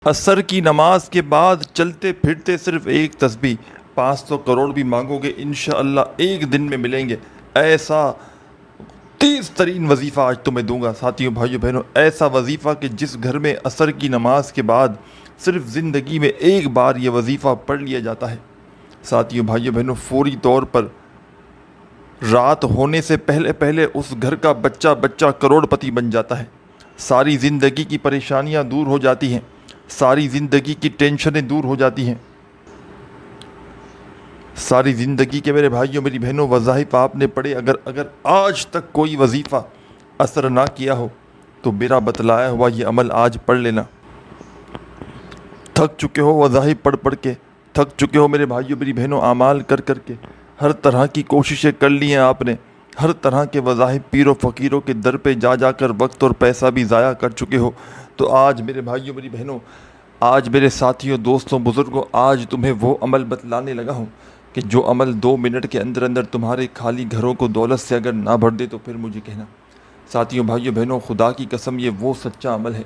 عصر کی نماز کے بعد چلتے پھرتے صرف ایک تسبیح، 500 کروڑ بھی مانگو گے انشاءاللہ ایک دن میں ملیں گے۔ ایسا تیز ترین وظیفہ آج تمہیں دوں گا ساتھیوں بھائیوں بہنوں، ایسا وظیفہ کہ جس گھر میں عصر کی نماز کے بعد صرف زندگی میں ایک بار یہ وظیفہ پڑھ لیا جاتا ہے ساتھیوں بھائیوں بہنوں، فوری طور پر رات ہونے سے پہلے پہلے اس گھر کا بچہ کروڑ پتی بن جاتا ہے، ساری زندگی کی پریشانیاں دور ہو جاتی ہیں، ساری زندگی کی ٹینشنیں دور ہو جاتی ہیں، ساری زندگی کے میرے بھائیوں میری بہنوں وظائف آپ نے پڑھے، اگر آج تک کوئی وظیفہ اثر نہ کیا ہو تو میرا بتلایا ہوا یہ عمل آج پڑھ لینا۔ تھک چکے ہو وظائف پڑھ کے، تھک چکے ہو میرے بھائیوں میری بہنوں اعمال کر کے، ہر طرح کی کوششیں کر لی ہیں آپ نے، ہر طرح کے وظائف پیر و فقیروں کے در پہ جا کر وقت اور پیسہ بھی ضائع کر چکے ہو، تو آج میرے بھائیوں میری بہنوں، آج میرے ساتھیوں دوستوں بزرگوں، آج تمہیں وہ عمل بتلانے لگا ہوں کہ جو عمل 2 منٹ کے اندر تمہارے خالی گھروں کو دولت سے اگر نہ بھر دے تو پھر مجھے کہنا۔ ساتھیوں بھائیوں بہنوں، خدا کی قسم یہ وہ سچا عمل ہے،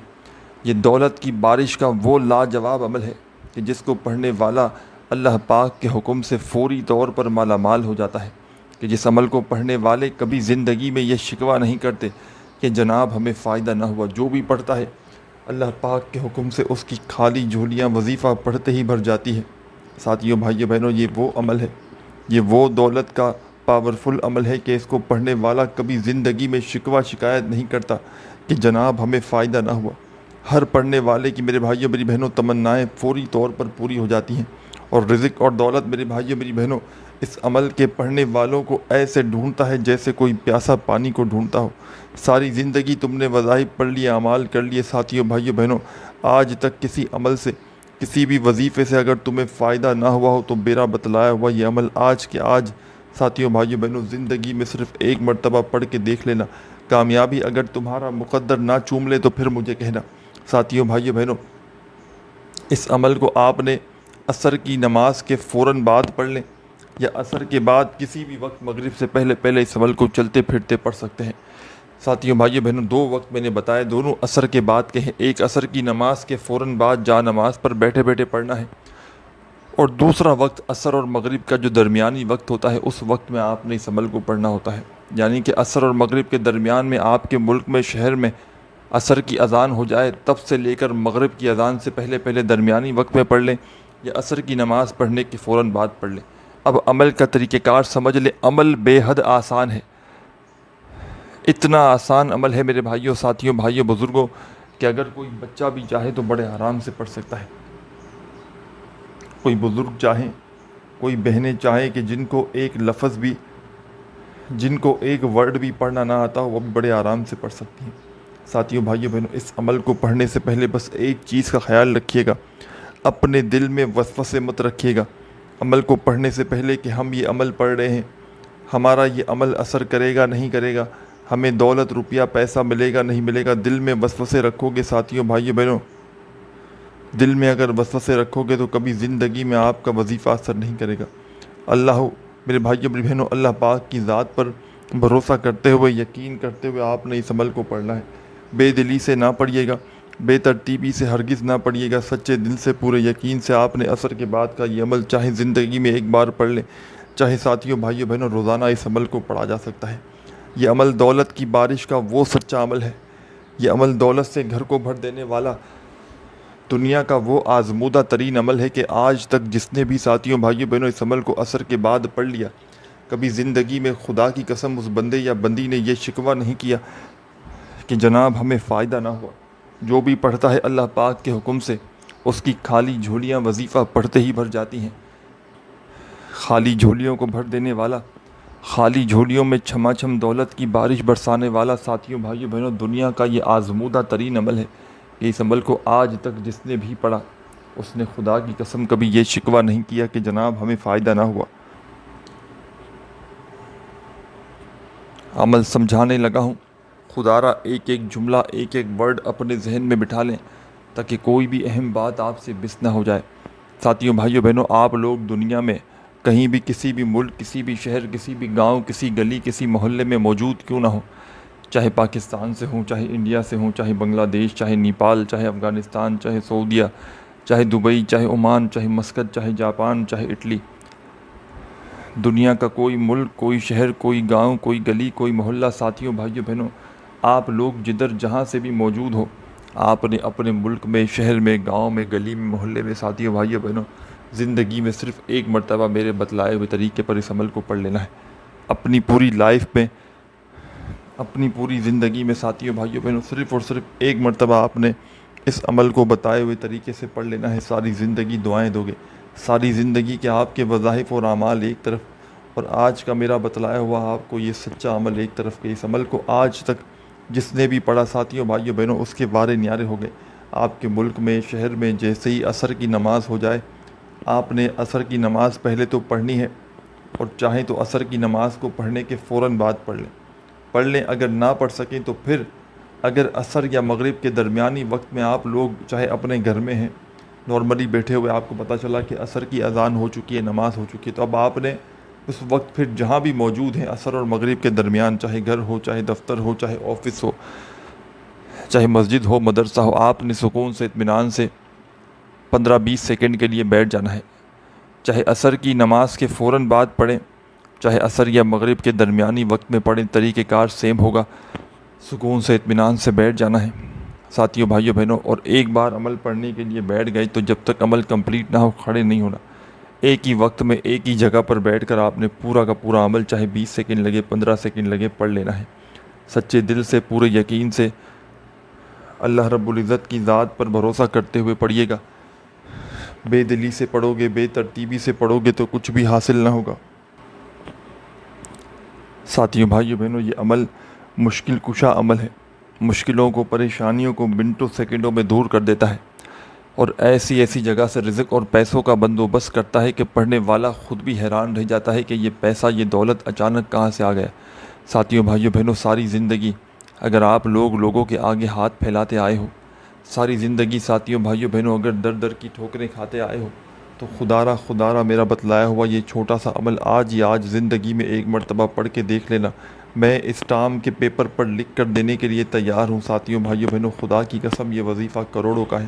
یہ دولت کی بارش کا وہ لاجواب عمل ہے کہ جس کو پڑھنے والا اللہ پاک کے حکم سے فوری طور پر مالا مال ہو جاتا ہے، کہ جس عمل کو پڑھنے والے کبھی زندگی میں یہ شکوہ نہیں کرتے کہ جناب ہمیں فائدہ نہ ہوا، جو بھی پڑھتا ہے اللہ پاک کے حکم سے اس کی خالی جھولیاں وظیفہ پڑھتے ہی بھر جاتی ہے۔ ساتھیوں بھائیوں بہنوں، یہ وہ عمل ہے، یہ وہ دولت کا پاورفل عمل ہے کہ اس کو پڑھنے والا کبھی زندگی میں شکوہ شکایت نہیں کرتا کہ جناب ہمیں فائدہ نہ ہوا۔ ہر پڑھنے والے کی میرے بھائیوں میری بہنوں تمنائیں فوری طور پر پوری ہو جاتی ہیں، اور رزق اور دولت میرے بھائیوں میری بہنوں اس عمل کے پڑھنے والوں کو ایسے ڈھونڈتا ہے جیسے کوئی پیاسا پانی کو ڈھونڈتا ہو۔ ساری زندگی تم نے وظائف پڑھ لیے، اعمال کر لیے ساتھیوں بھائیوں بہنوں، آج تک کسی عمل سے، کسی بھی وظیفے سے اگر تمہیں فائدہ نہ ہوا ہو تو میرا بتلایا ہوا یہ عمل آج کے آج ساتھیوں بھائیوں بہنوں زندگی میں صرف ایک مرتبہ پڑھ کے دیکھ لینا۔ کامیابی اگر تمہارا مقدر نہ چوم لے تو پھر مجھے کہنا۔ ساتھیوں بھائیوں بہنوں، اس عمل کو آپ نے عصر کی نماز کے فوراً بعد پڑھ لیں یا عصر کے بعد کسی بھی وقت مغرب سے پہلے اس عمل کو چلتے پھرتے پڑھ سکتے ہیں۔ ساتھیوں بھائیوں بہنوں، 2 وقت میں نے بتایا، دونوں عصر کے بعد کے ہیں، ایک عصر کی نماز کے فوراً بعد جا نماز پر بیٹھے بیٹھے پڑھنا ہے، اور دوسرا وقت عصر اور مغرب کا جو درمیانی وقت ہوتا ہے اس وقت میں آپ نے اس عمل کو پڑھنا ہوتا ہے، یعنی کہ عصر اور مغرب کے درمیان میں آپ کے ملک میں شہر میں عصر کی اذان ہو جائے تب سے لے کر مغرب کی اذان سے پہلے درمیانی وقت میں پڑھ لیں یا عصر کی نماز پڑھنے کے فوراً بعد پڑھ لیں۔ اب عمل کا طریقہ کار سمجھ لیں، عمل بے حد آسان ہے، اتنا آسان عمل ہے میرے بھائیوں ساتھیوں بھائیوں بزرگوں کہ اگر کوئی بچہ بھی چاہے تو بڑے آرام سے پڑھ سکتا ہے، کوئی بزرگ چاہیں، کوئی بہنیں چاہیں کہ جن کو ایک لفظ بھی، جن کو ایک ورڈ بھی پڑھنا نہ آتا ہو وہ بھی بڑے آرام سے پڑھ سکتی ہیں۔ ساتھیوں بھائیوں بہنوں، اس عمل کو پڑھنے سے پہلے بس ایک چیز کا خیال رکھیے گا، اپنے دل میں وسوسے مت رکھیے گا عمل کو پڑھنے سے پہلے کہ ہم یہ عمل پڑھ رہے ہیں، ہمارا یہ عمل اثر کرے گا نہیں کرے گا، ہمیں دولت روپیہ پیسہ ملے گا نہیں ملے گا۔ دل میں وسوسے رکھو گے ساتھیوں بھائیوں بہنوں، دل میں اگر وسوسے رکھو گے تو کبھی زندگی میں آپ کا وظیفہ اثر نہیں کرے گا۔ میرے بھائیوں میری بہنوں، اللہ پاک کی ذات پر بھروسہ کرتے ہوئے، یقین کرتے ہوئے آپ نے اس عمل کو پڑھنا ہے، بے دلی سے نہ پڑھیے گا، بے ترتیبی سے ہرگز نہ پڑھیے گا، سچے دل سے پورے یقین سے آپ نے عصر کے بعد کا یہ عمل چاہے زندگی میں ایک بار پڑھ لیں، چاہے ساتھیوں بھائیوں بہنوں روزانہ اس عمل کو پڑھا جا سکتا ہے۔ یہ عمل دولت کی بارش کا وہ سچا عمل ہے، یہ عمل دولت سے گھر کو بھر دینے والا دنیا کا وہ آزمودہ ترین عمل ہے کہ آج تک جس نے بھی ساتھیوں بھائیوں بہنوں اس عمل کو عصر کے بعد پڑھ لیا، کبھی زندگی میں خدا کی قسم اس بندے یا بندی نے یہ شکوہ نہیں کیا کہ جناب ہمیں فائدہ نہ ہوا۔ جو بھی پڑھتا ہے اللہ پاک کے حکم سے اس کی خالی جھولیاں وظیفہ پڑھتے ہی بھر جاتی ہیں۔ خالی جھولیوں کو بھر دینے والا، خالی جھولیوں میں چھما چھم دولت کی بارش برسانے والا ساتھیوں بھائیوں بہنوں دنیا کا یہ آزمودہ ترین عمل ہے کہ اس عمل کو آج تک جس نے بھی پڑھا اس نے خدا کی قسم کبھی یہ شکوہ نہیں کیا کہ جناب ہمیں فائدہ نہ ہوا۔ عمل سمجھانے لگا ہوں، خدا را ایک ایک جملہ ایک ایک ورڈ اپنے ذہن میں بٹھا لیں تاکہ کوئی بھی اہم بات آپ سے مس نہ ہو جائے۔ ساتھیوں بھائیوں بہنوں، آپ لوگ دنیا میں کہیں بھی، کسی بھی ملک، کسی بھی شہر، کسی بھی گاؤں، کسی گلی، کسی محلے میں موجود کیوں نہ ہو، چاہے پاکستان سے ہوں، چاہے انڈیا سے ہوں، چاہے بنگلہ دیش، چاہے نیپال، چاہے افغانستان، چاہے سعودیہ، چاہے دبئی، چاہے عمان، چاہے مسقط، چاہے جاپان، چاہے اٹلی، دنیا کا کوئی ملک، کوئی شہر، کوئی گاؤں، کوئی گلی، کوئی محلہ، ساتھیوں، بھائیوں، بہنوں، آپ لوگ جدھر جہاں سے بھی موجود ہو، آپ نے اپنے ملک میں، شہر میں، گاؤں میں، گلی میں، محلے میں، ساتھیوں، بھائیوں، بہنوں، زندگی میں صرف ایک مرتبہ میرے بتلائے ہوئے طریقے پر اس عمل کو پڑھ لینا ہے. اپنی پوری لائف میں، اپنی پوری زندگی میں، ساتھیوں، بھائیوں، بہنوں، صرف اور صرف ایک مرتبہ آپ نے اس عمل کو بتائے ہوئے طریقے سے پڑھ لینا ہے. ساری زندگی دعائیں دو گے، ساری زندگی کے آپ کے وظائف اور اعمال ایک طرف، اور آج کا میرا بتلایا ہوا آپ کو یہ سچا عمل ایک طرف کے. اس عمل کو آج تک جس نے بھی پڑھا، ساتھیوں، بھائیوں، بہنوں، اس کے وارے نیارے ہو گئے. آپ کے ملک میں، شہر میں جیسے ہی عصر کی نماز ہو جائے، آپ نے عصر کی نماز پہلے تو پڑھنی ہے، اور چاہیں تو عصر کی نماز کو پڑھنے کے فوراً بعد پڑھ لیں. اگر نہ پڑھ سکیں تو پھر اگر عصر یا مغرب کے درمیانی وقت میں آپ لوگ چاہے اپنے گھر میں ہیں، نارملی بیٹھے ہوئے، آپ کو پتہ چلا کہ عصر کی اذان ہو چکی ہے، نماز ہو چکی ہے، تو اب آپ نے اس وقت پھر جہاں بھی موجود ہیں عصر اور مغرب کے درمیان، چاہے گھر ہو، چاہے دفتر ہو، چاہے آفس ہو، چاہے مسجد ہو، مدرسہ ہو، آپ نے سکون سے، اطمینان سے 15-20 سیکنڈ کے لیے بیٹھ جانا ہے. چاہے عصر کی نماز کے فوراً بعد پڑھیں، چاہے عصر یا مغرب کے درمیانی وقت میں پڑھیں، طریقہ کار سیم ہوگا. سکون سے، اطمینان سے بیٹھ جانا ہے. ساتھیوں، بھائیوں، بہنوں، اور ایک بار عمل پڑھنے کے لیے بیٹھ گئے تو جب تک عمل کمپلیٹ نہ ہو کھڑے نہیں ہونا. ایک ہی وقت میں ایک ہی جگہ پر بیٹھ کر آپ نے پورا کا پورا عمل، چاہے 20 سیکنڈ لگے، 15 سیکنڈ لگے، پڑھ لینا ہے. سچے دل سے، پورے یقین سے، اللہ رب العزت کی ذات پر بھروسہ کرتے ہوئے پڑھیے گا. بے دلی سے پڑھو گے، بے ترتیبی سے پڑھو گے تو کچھ بھی حاصل نہ ہوگا. ساتھیوں، بھائیوں، بہنوں، یہ عمل مشکل کشا عمل ہے. مشکلوں کو، پریشانیوں کو منٹوں سیکنڈوں میں دور کر دیتا ہے، اور ایسی ایسی جگہ سے رزق اور پیسوں کا بندوبست کرتا ہے کہ پڑھنے والا خود بھی حیران رہ جاتا ہے کہ یہ پیسہ، یہ دولت اچانک کہاں سے آ گیا. ساتھیوں، بھائیوں، بہنوں، ساری زندگی اگر آپ لوگوں کے آگے ہاتھ پھیلاتے آئے ہو، ساری زندگی، ساتھیوں، بھائیوں، بہنوں، اگر در در کی ٹھوکریں کھاتے آئے ہو، تو خدا را میرا بتلایا ہوا یہ چھوٹا سا عمل آج زندگی میں ایک مرتبہ پڑھ کے دیکھ لینا. میں اسٹام کے پیپر پر لکھ کر دینے کے لیے تیار ہوں. ساتھیوں، بھائیوں، بہنوں، خدا کی قسم یہ وظیفہ کروڑوں کا ہے.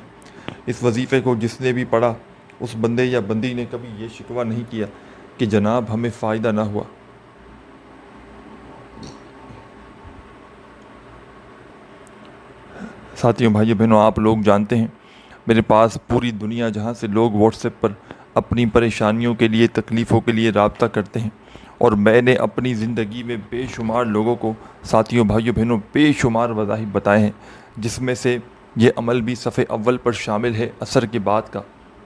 اس وظیفے کو جس نے بھی پڑھا، اس بندے یا بندی نے کبھی یہ شکوہ نہیں کیا کہ جناب ہمیں فائدہ نہ ہوا. ساتھیوں، بھائیوں، بہنوں، آپ لوگ جانتے ہیں میرے پاس پوری دنیا جہاں سے لوگ واٹس ایپ پر اپنی پریشانیوں کے لیے، تکلیفوں کے لیے رابطہ کرتے ہیں، اور میں نے اپنی زندگی میں بے شمار لوگوں کو، ساتھیوں، بھائیوں، بہنوں، بے شمار وظائف بتائے ہیں، جس میں سے یہ عمل بھی صفحے اول پر شامل ہے عصر کے بعد کا.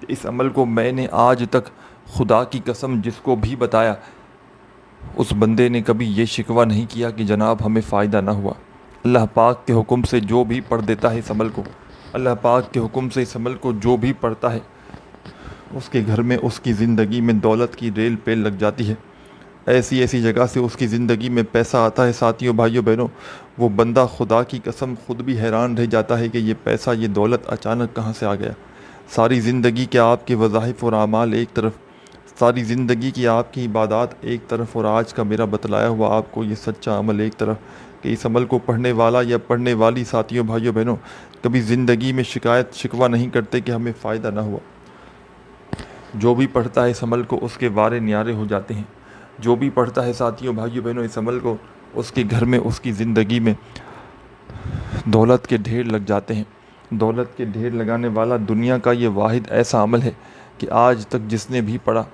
اس عمل کو میں نے آج تک، خدا کی قسم، جس کو بھی بتایا، اس بندے نے کبھی یہ شکوہ نہیں کیا کہ جناب ہمیں فائدہ نہ ہوا. اللہ پاک کے حکم سے جو بھی پڑھ دیتا ہے اس عمل کو، اللہ پاک کے حکم سے اس عمل کو جو بھی پڑھتا ہے، اس کے گھر میں، اس کی زندگی میں دولت کی ریل پیل لگ جاتی ہے. ایسی ایسی جگہ سے اس کی زندگی میں پیسہ آتا ہے. ساتھیوں، بھائیوں، بہنوں، وہ بندہ خدا کی قسم خود بھی حیران رہ جاتا ہے کہ یہ پیسہ، یہ دولت اچانک کہاں سے آ گیا. ساری زندگی کے آپ کے وظائف اور اعمال ایک طرف، ساری زندگی کی آپ کی عبادات ایک طرف، اور آج کا میرا بتلایا ہوا آپ کو یہ سچا عمل ایک طرف، کہ اس عمل کو پڑھنے والا یا پڑھنے والی، ساتھیوں، بھائیوں، بہنوں، کبھی زندگی میں شکایت شکوہ نہیں کرتے کہ ہمیں فائدہ نہ ہوا. جو بھی پڑھتا ہے اس عمل کو، اس کے وارے نیارے ہو جاتے ہیں. جو بھی پڑھتا ہے، ساتھیوں، بھائیوں، بہنوں، اس عمل کو، اس کے گھر میں، اس کی زندگی میں دولت کے ڈھیر لگ جاتے ہیں. دولت کے ڈھیر لگانے والا دنیا کا یہ واحد ایسا عمل ہے کہ آج تک جس نے بھی پڑھا،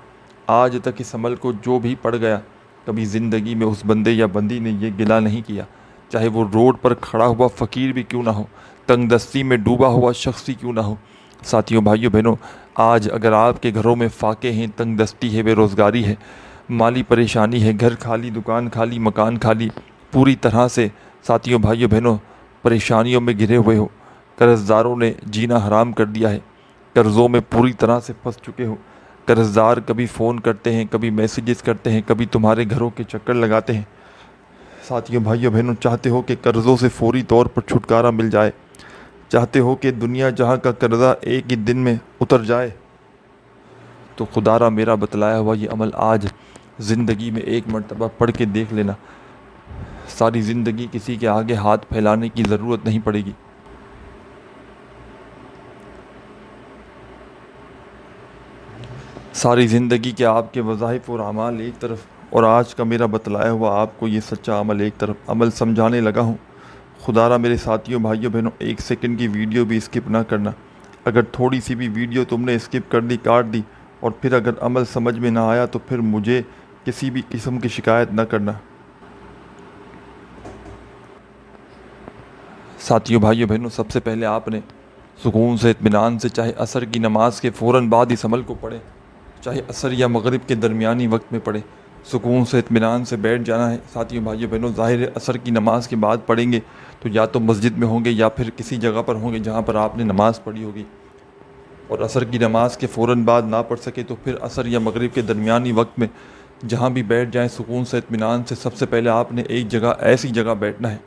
آج تک اس عمل کو جو بھی پڑھ گیا، کبھی زندگی میں اس بندے یا بندی نے یہ گلہ نہیں کیا، چاہے وہ روڈ پر کھڑا ہوا فقیر بھی کیوں نہ ہو، تنگ دستی میں ڈوبا ہوا شخص ہی کیوں نہ ہو. ساتھیوں، بھائیوں، بہنوں، آج اگر آپ کے گھروں میں فاقے ہیں، تنگ دستی ہے، بے روزگاری ہے، مالی پریشانی ہے، گھر خالی، دکان خالی، مکان خالی، پوری طرح سے، ساتھیوں، بھائیوں، بہنوں، پریشانیوں میں گھرے ہوئے ہو، قرض داروں نے جینا حرام کر دیا ہے، قرضوں میں پوری طرح سے پھنس چکے ہو، قرض دار کبھی فون کرتے ہیں، کبھی میسیجز کرتے ہیں، کبھی تمہارے گھروں کے چکر لگاتے ہیں. ساتھیوں، بھائیوں، بہنوں، چاہتے ہو کہ قرضوں سے فوری طور پر چھٹکارا مل جائے، چاہتے ہو کہ دنیا جہاں کا قرضہ ایک ہی دن میں اتر جائے، تو خدا را میرا بتلایا ہوا یہ عمل آج زندگی میں ایک مرتبہ پڑھ کے دیکھ لینا. ساری زندگی کسی کے آگے ہاتھ پھیلانے کی ضرورت نہیں پڑے گی۔ ساری زندگی کے آپ کے وظائف اور اعمال ایک طرف، اور آج کا میرا بتلایا ہوا آپ کو یہ سچا عمل ایک طرف، عمل سمجھانے لگا ہوں۔ خدا را میرے ساتھیوں بھائیوں بہنوں، 1 سیکنڈ کی ویڈیو بھی اسکپ نہ کرنا۔ اگر تھوڑی سی بھی ویڈیو تم نے اسکپ کر دی، کاٹ دی، اور پھر اگر عمل سمجھ میں نہ آیا تو پھر مجھے کسی بھی قسم کی شکایت نہ کرنا۔ ساتھیوں بھائیوں بہنوں، سب سے پہلے آپ نے سکون سے، اطمینان سے، چاہے عصر کی نماز کے فوراً بعد اس عمل کو پڑھیں، چاہے عصر یا مغرب کے درمیانی وقت میں پڑھیں، سکون سے اطمینان سے بیٹھ جانا ہے۔ ساتھیوں بھائیوں بہنوں، ظاہر ہے عصر کی نماز کے بعد پڑھیں گے تو یا تو مسجد میں ہوں گے یا پھر کسی جگہ پر ہوں گے جہاں پر آپ نے نماز پڑھی ہوگی، اور عصر کی نماز کے فوراً بعد نہ پڑھ سکے تو پھر عصر یا مغرب کے درمیانی وقت میں جہاں بھی بیٹھ جائیں سکون سے، اطمینان سے، سب سے پہلے آپ نے ایک جگہ، ایسی جگہ بیٹھنا ہے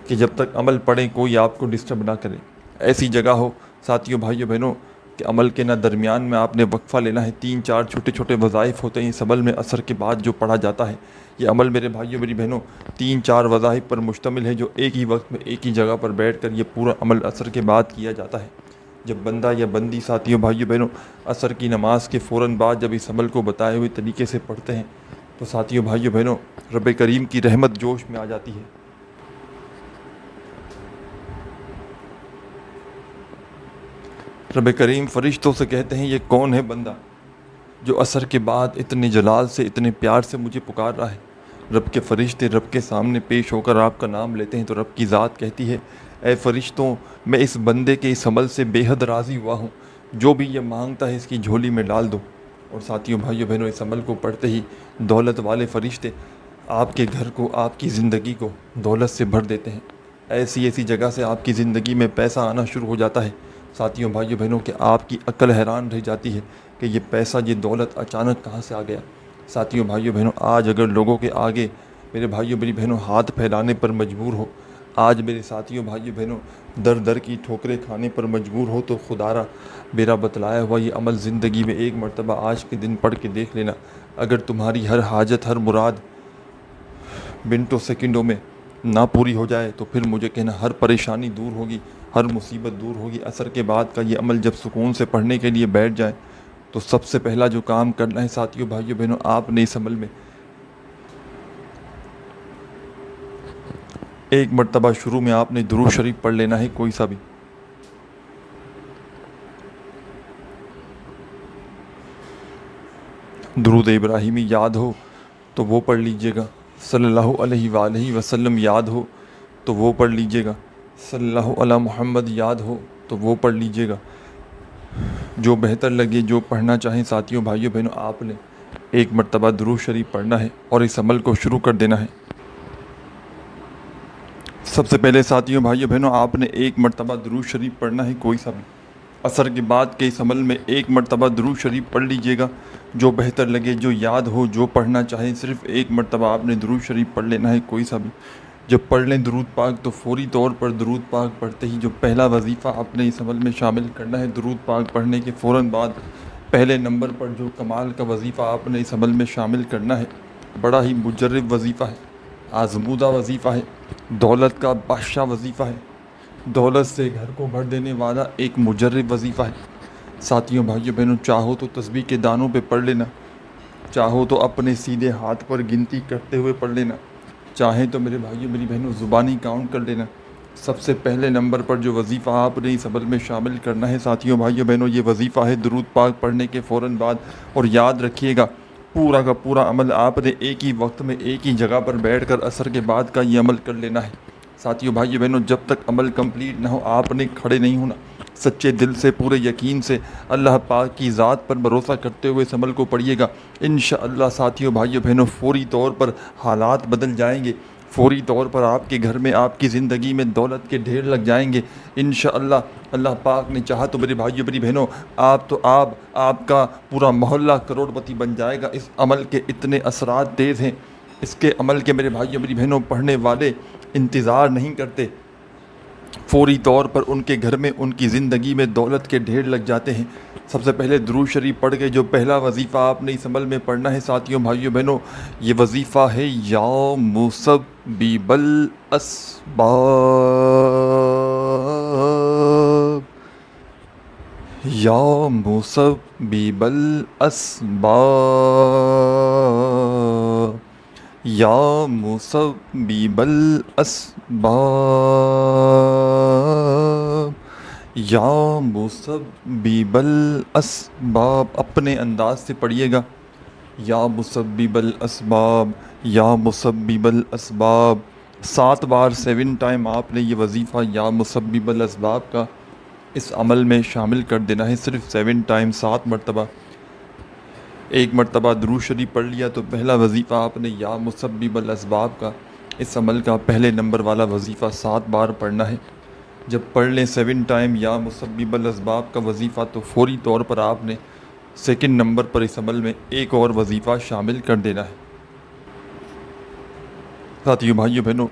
کہ جب تک عمل پڑھیں کوئی آپ کو ڈسٹرب نہ کرے۔ ایسی جگہ ہو ساتھیوں بھائیوں بہنوں کہ عمل کے نہ درمیان میں آپ نے وقفہ لینا ہے۔ 3-4 چھوٹے چھوٹے وظائف ہوتے ہیں اس عمل میں، عصر کے بعد جو پڑھا جاتا ہے۔ یہ عمل میرے بھائیوں میری بہنوں 3-4 وظائف پر مشتمل ہے جو ایک ہی وقت میں ایک ہی جگہ پر بیٹھ کر یہ پورا عمل عصر کے بعد کیا جاتا ہے۔ جب بندہ یا بندی ساتھیوں بھائیوں بہنوں عصر کی نماز کے فوراً بعد جب اس عمل کو بتائے ہوئے طریقے سے پڑھتے ہیں تو ساتھیوں بھائیوں بہنوں رب کریم کی رحمت جوش میں آ جاتی ہے۔ رب کریم فرشتوں سے کہتے ہیں یہ کون ہے بندہ جو عصر کے بعد اتنے جلال سے، اتنے پیار سے مجھے پکار رہا ہے۔ رب کے فرشتے رب کے سامنے پیش ہو کر آپ کا نام لیتے ہیں تو رب کی ذات کہتی ہے اے فرشتوں، میں اس بندے کے اس عمل سے بے حد راضی ہوا ہوں، جو بھی یہ مانگتا ہے اس کی جھولی میں ڈال دو۔ اور ساتھیوں بھائیوں بہنوں اس عمل کو پڑھتے ہی دولت والے فرشتے آپ کے گھر کو، آپ کی زندگی کو دولت سے بھر دیتے ہیں۔ ایسی جگہ سے آپ کی زندگی میں پیسہ آنا شروع ہو جاتا ہے ساتھیوں بھائیوں بہنوں کہ آپ کی عقل حیران رہ جاتی ہے کہ یہ پیسہ، یہ دولت اچانک کہاں سے آ گیا۔ ساتھیوں بھائیوں بہنوں آج اگر لوگوں کے آگے میرے بھائیوں میری بہنوں ہاتھ پھیلانے پر مجبور ہو، آج میرے ساتھیوں بھائیوں بہنوں در در کی ٹھوکریں کھانے پر مجبور ہو تو خدا را میرا بتلایا ہوا یہ عمل زندگی میں ایک مرتبہ آج کے دن پڑھ کے دیکھ لینا۔ اگر تمہاری ہر حاجت، ہر مراد منٹوں سیکنڈوں میں نہ پوری ہو جائے تو پھر مجھے کہنا ہر پریشانی دور ہوگی، ہر مصیبت دور ہوگی۔ عصر کے بعد کا یہ عمل جب سکون سے پڑھنے کے لیے بیٹھ جائے تو سب سے پہلا جو کام کرنا ہے ساتھیوں بھائیوں بہنوں آپ نے اس عمل میں ایک مرتبہ شروع میں آپ نے درود شریف پڑھ لینا ہے، کوئی سا بھی۔ درود ابراہیمی یاد ہو تو وہ پڑھ لیجئے گا، صلی اللہ علیہ وآلہ وسلم یاد ہو تو وہ پڑھ لیجئے گا، صلی اللہ علی محمد یاد ہو تو وہ پڑھ لیجئے گا۔ جو بہتر لگے، جو پڑھنا چاہیں ساتھیوں بھائیوں بہنوں آپ نے ایک مرتبہ درود شریف پڑھنا ہے اور اس عمل کو شروع کر دینا ہے۔ سب سے پہلے ساتھیوں بھائیوں بہنوں آپ نے ایک مرتبہ درود شریف پڑھنا ہے، کوئی سا بھی۔ عصر کے بعد کے اس عمل میں ایک مرتبہ درود شریف پڑھ لیجئے گا، جو بہتر لگے، جو یاد ہو، جو پڑھنا چاہیں صرف ایک مرتبہ آپ نے درود شریف پڑھ لینا ہے، کوئی سا بھی۔ جب پڑھ لیں درود پاک تو فوری طور پر درود پاک پڑھتے ہی جو پہلا وظیفہ آپ نے اس عمل میں شامل کرنا ہے، درود پاک پڑھنے کے فوراً بعد پہلے نمبر پر جو کمال کا وظیفہ آپ نے اس عمل میں شامل کرنا ہے، بڑا ہی مجرب وظیفہ ہے، آزمودہ وظیفہ ہے، دولت کا بادشاہ وظیفہ ہے، دولت سے گھر کو بھر دینے والا ایک مجرب وظیفہ ہے۔ ساتھیوں بھائیوں بہنوں چاہو تو تسبیح کے دانوں پہ پڑھ لینا، چاہو تو اپنے سیدھے ہاتھ پر گنتی کرتے ہوئے پڑھ لینا، چاہیں تو میرے بھائیوں میری بہنوں زبانی کاؤنٹ کر لینا۔ سب سے پہلے نمبر پر جو وظیفہ آپ نے اس عمل میں شامل کرنا ہے ساتھیوں بھائیوں بہنوں یہ وظیفہ ہے درود پاک پڑھنے کے فوراً بعد، اور یاد رکھیے گا پورا کا پورا عمل آپ نے ایک ہی وقت میں ایک ہی جگہ پر بیٹھ کر عصر کے بعد کا یہ عمل کر لینا ہے۔ ساتھیوں بھائیوں بہنوں جب تک عمل کمپلیٹ نہ ہو آپ نے کھڑے نہیں ہونا، سچے دل سے، پورے یقین سے، اللہ پاک کی ذات پر بھروسہ کرتے ہوئے اس عمل کو پڑھیے گا۔ انشاءاللہ ساتھیوں بھائیوں بہنوں فوری طور پر حالات بدل جائیں گے، فوری طور پر آپ کے گھر میں، آپ کی زندگی میں دولت کے ڈھیر لگ جائیں گے انشاءاللہ۔ اللہ پاک نے چاہا تو میرے بھائیوں میری بہنوں آپ کا پورا محلہ کروڑ پتی بن جائے گا۔ اس عمل کے اتنے اثرات تیز ہیں، اس کے عمل کے میرے بھائیوں میری بہنوں پڑھنے والے انتظار نہیں کرتے فوری طور پر ان کے گھر میں ان کی زندگی میں دولت کے ڈھیر لگ جاتے ہیں۔ سب سے پہلے درود شریف پڑھ کے جو پہلا وظیفہ آپ نے اس عمل میں پڑھنا ہے ساتھیوں بھائیوں بہنوں، یہ وظیفہ ہے یا مسبب الاسباب، یا مسبب الاسباب، یا مسبب الاسباب، یا مسبب الاسباب۔ اپنے انداز سے پڑھیے گا، یا مسبب الاسباب، یا مسبب الاسباب۔ 7 بار 7 ٹائم آپ نے یہ وظیفہ یا مسبب الاسباب کا اس عمل میں شامل کر دینا ہے، صرف 7 ٹائم 7 مرتبہ۔ ایک مرتبہ درود شریف پڑھ لیا تو پہلا وظیفہ آپ نے یا مسبب الاسباب کا اس عمل کا پہلے نمبر والا وظیفہ 7 بار پڑھنا ہے۔ جب پڑھ لیں 7 ٹائم یا مسبب الاسباب کا وظیفہ تو فوری طور پر آپ نے سیکنڈ نمبر پر اس عمل میں ایک اور وظیفہ شامل کر دینا ہے۔ ساتھیوں بھائیوں بہنوں،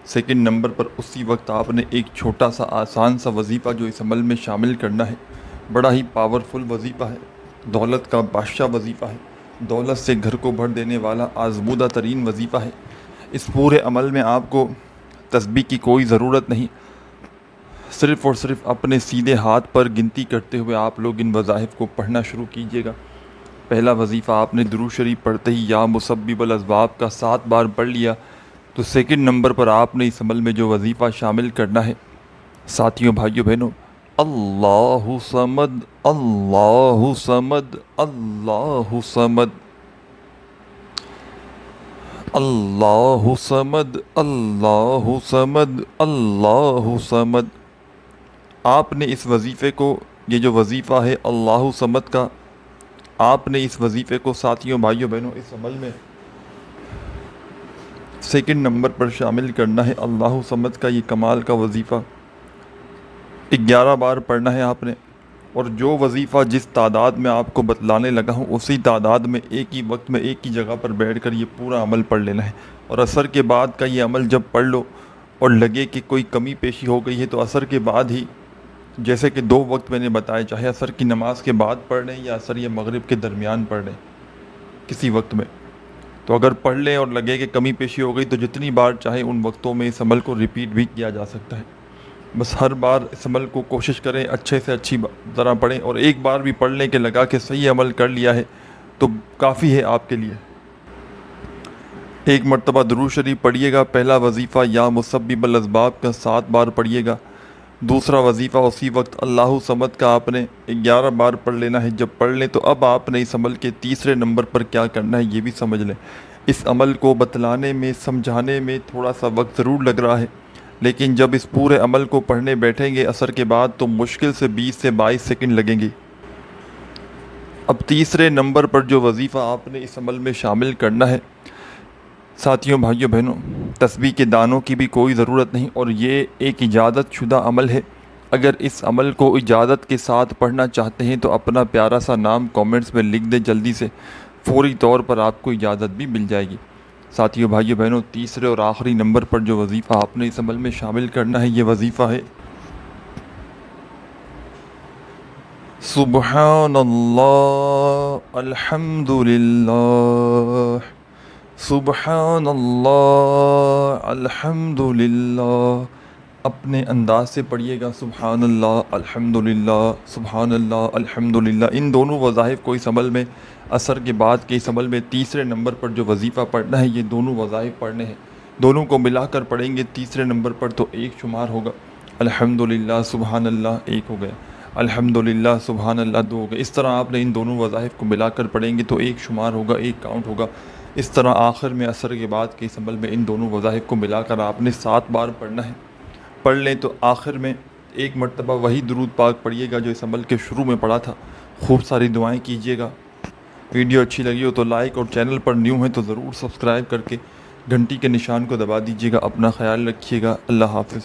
سیکنڈ نمبر پر اسی وقت آپ نے ایک چھوٹا سا آسان سا وظیفہ جو اس عمل میں شامل کرنا ہے، بڑا ہی پاورفل وظیفہ ہے، دولت کا بادشاہ وظیفہ ہے، دولت سے گھر کو بھر دینے والا آزمودہ ترین وظیفہ ہے۔ اس پورے عمل میں آپ کو تسبیح کی کوئی ضرورت نہیں، صرف اور صرف اپنے سیدھے ہاتھ پر گنتی کرتے ہوئے آپ لوگ ان وظائف کو پڑھنا شروع کیجیے گا۔ پہلا وظیفہ آپ نے درود شریف پڑھتے ہی یا مسبب الاسباب کا 7 بار پڑھ لیا تو سیکنڈ نمبر پر آپ نے اس عمل میں جو وظیفہ شامل کرنا ہے ساتھیوں بھائیوں بہنوں، اللہ صمد، اللہ صمد، اللہ صمد، اللہ صمد، اللہ صمد، اللہ صمد۔ آپ نے اس وظیفے کو، یہ جو وظیفہ ہے اللہ صمد کا، آپ نے اس وظیفے کو ساتھیوں بھائیوں بہنوں اس عمل میں سیکنڈ نمبر پر شامل کرنا ہے۔ اللہ صمد کا یہ کمال کا وظیفہ 11 بار پڑھنا ہے آپ نے، اور جو وظیفہ جس تعداد میں آپ کو بتلانے لگا ہوں اسی تعداد میں ایک ہی وقت میں ایک ہی جگہ پر بیٹھ کر یہ پورا عمل پڑھ لینا ہے۔ اور عصر کے بعد کا یہ عمل جب پڑھ لو اور لگے کہ کوئی کمی پیشی ہو گئی ہے تو عصر کے بعد ہی، جیسے کہ 2 وقت میں نے بتایا، چاہے عصر کی نماز کے بعد پڑھ لیں یا عصر یا مغرب کے درمیان پڑھ لیں کسی وقت میں، تو اگر پڑھ لیں اور لگے کہ کمی پیشی ہو گئی تو جتنی بار چاہے ان وقتوں میں اس عمل کو ریپیٹ بھی کیا جا سکتا ہے۔ بس ہر بار اس عمل کو کوشش کریں اچھے سے اچھی طرح پڑھیں، اور ایک بار بھی پڑھ لیں کہ لگا کہ صحیح عمل کر لیا ہے تو کافی ہے آپ کے لیے۔ ایک مرتبہ درود شریف پڑھیے گا، پہلا وظیفہ یا مسبب الاسباب کا 7 بار پڑھیے گا، دوسرا وظیفہ اسی وقت اللہ صمد کا آپ نے 11 بار پڑھ لینا ہے۔ جب پڑھ لیں تو اب آپ نے اس عمل کے تیسرے نمبر پر کیا کرنا ہے یہ بھی سمجھ لیں۔ اس عمل کو بتلانے میں، سمجھانے میں تھوڑا سا وقت ضرور لگ رہا ہے، لیکن جب اس پورے عمل کو پڑھنے بیٹھیں گے عصر کے بعد تو مشکل سے 20 سے 22 سیکنڈ لگیں گے۔ اب تیسرے نمبر پر جو وظیفہ آپ نے اس عمل میں شامل کرنا ہے ساتھیوں بھائیوں بہنوں، تسبیح کے دانوں کی بھی کوئی ضرورت نہیں، اور یہ ایک اجازت شدہ عمل ہے۔ اگر اس عمل کو اجازت کے ساتھ پڑھنا چاہتے ہیں تو اپنا پیارا سا نام کامنٹس میں لکھ دیں جلدی سے، فوری طور پر آپ کو اجازت بھی مل جائے گی۔ ساتھیوں بھائیوں بہنوں، تیسرے اور آخری نمبر پر جو وظیفہ آپ نے اس عمل میں شامل کرنا ہے یہ وظیفہ ہے سبحان اللہ الحمدللہ، سبحان اللہ الحمدللہ۔ اپنے انداز سے پڑھیے گا، سبحان اللہ الحمدللہ، سبحان اللہ الحمدللہ۔ ان دونوں وظائف کو اس عمل میں عصر کے بعد کے اس عمل میں تیسرے نمبر پر جو وظیفہ پڑھنا ہے یہ دونوں وظائف پڑھنے ہیں، دونوں کو ملا کر پڑھیں گے تیسرے نمبر پر تو 1 شمار ہوگا، الحمدللہ سبحان اللہ 1 ہو گیا، الحمدللہ سبحان اللہ 2 ہو گیا۔ اس طرح آپ نے ان دونوں وظائف کو ملا کر پڑھیں گے تو 1 شمار ہوگا، 1 کاؤنٹ ہوگا۔ اس طرح آخر میں عصر کے بعد کے اس عمل میں ان دونوں وظائف کو ملا کر آپ نے 7 بار پڑھنا ہے۔ پڑھ لیں تو آخر میں 1 مرتبہ وہی درود پاک پڑھیے گا جو اس عمل کے شروع میں پڑھا تھا۔ خوب ساری دعائیں کیجیے گا۔ ویڈیو اچھی لگی ہو تو لائک، اور چینل پر نیو ہیں تو ضرور سبسکرائب کر کے گھنٹی کے نشان کو دبا دیجیے گا۔ اپنا خیال رکھیے گا۔ اللہ حافظ۔